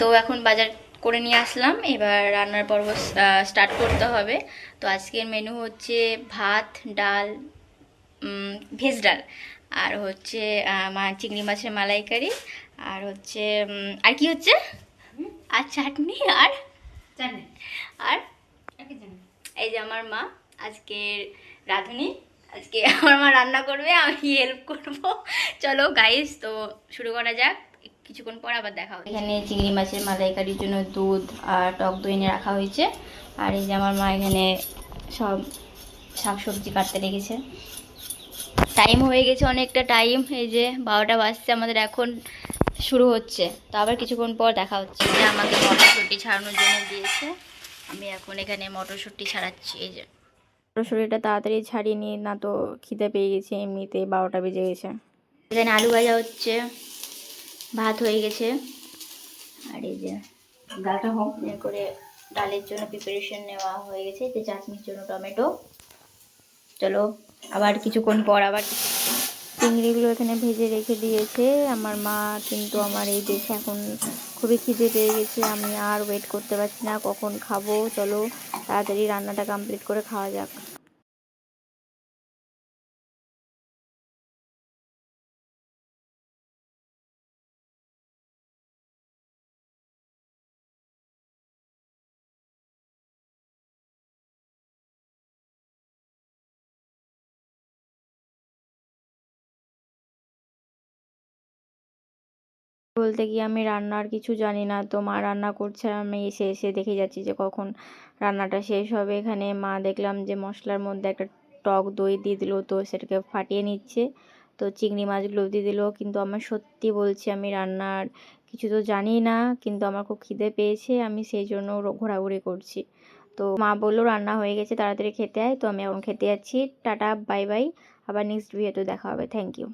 তো এখন বাজার করে নিয়ে আসলাম, এবার রান্নার পর্ব স্টার্ট করতে হবে। তো আজকের মেনু হচ্ছে ভাত, ডাল, ভেজ ডাল, আর হচ্ছে চিংড়ি মাছের মালাইকারি, আর হচ্ছে আর কি হচ্ছে, আর চাটনি, আর চাটনি, আর এই যে আমার মা আজকের রাঁধুনি, আজকে আমার মা রান্না করবে, আমি হেল্প করব। চলো গাইস, তো শুরু করা যাক। কিছুক্ষণ পর আবার দেখা হবে। এখানে চিংড়ি মাছের মালাইকারির জন্য দুধ আর টক দই এনে রাখা হয়েছে, আর এই যে আমার মা এখানে সব শাকসবজি কাটতে লেগেছে। টাইম হয়ে গেছে অনেকটা টাইম, এই যে 12টা বাজছে আমাদের, এখন শুরু হচ্ছে। তো আবার কিছুক্ষণ পর দেখা হচ্ছে। আমাকে মটরশুঁটি ছাড়ানোর জন্য দিয়েছে, আমি এখন এখানে মটরশুঁটি ছাড়াচ্ছি। এই যে মটরশুঁটিটা তাড়াতাড়ি ছাড়িয়ে নিই, না তো খিদে পেয়ে গেছে, এমনিতে 12টা বেজে গেছে। এখানে আলু ভাজা হচ্ছে, ভাত হয়ে গেছে, আর এই যে ডালটা হোক করে ডালের জন্য প্রিপারেশন নেওয়া হয়ে গেছে। যে চাটনির জন্য টমেটো। চলো আবার কিছুক্ষণ পর আবার চিংড়িগুলো এখানে ভেজে রেখে দিয়েছে আমার মা, কিন্তু আমার এই দেখে এখন খুবই খিদে পেয়ে গেছে, আমি আর ওয়েট করতে পারছি না কখন খাবো। চলো তাড়াতাড়ি রান্নাটা কমপ্লিট করে খাওয়া যাক। বলতে গিয়ে আমি রান্নার কিছু জানি না, তো মা রান্না করছে, আমি এসে এসে দেখে যাচ্ছি যে কখন রান্নাটা শেষ হবে। এখানে মা দেখলাম যে মশলার মধ্যে একটা টক দই দিয়ে দিল, তো সেটাকে ফাটিয়ে নিচ্ছে। তো চিংড়ি মাছগুলো দিয়ে দিল, কিন্তু আমার সত্যি বলছি আমি রান্নার কিছু তো জানি না, কিন্তু আমার খুব খিদে পেয়েছে, আমি সেই জন্য ঘোরাঘুরি করছি। তো মা বললো রান্না হয়ে গেছে, তাড়াতাড়ি খেতে আয়। তো আমি এখন খেতে যাচ্ছি। টাটা, বাই বাই, আবার নেক্সট ভিডিওতে দেখা হবে। Thank you.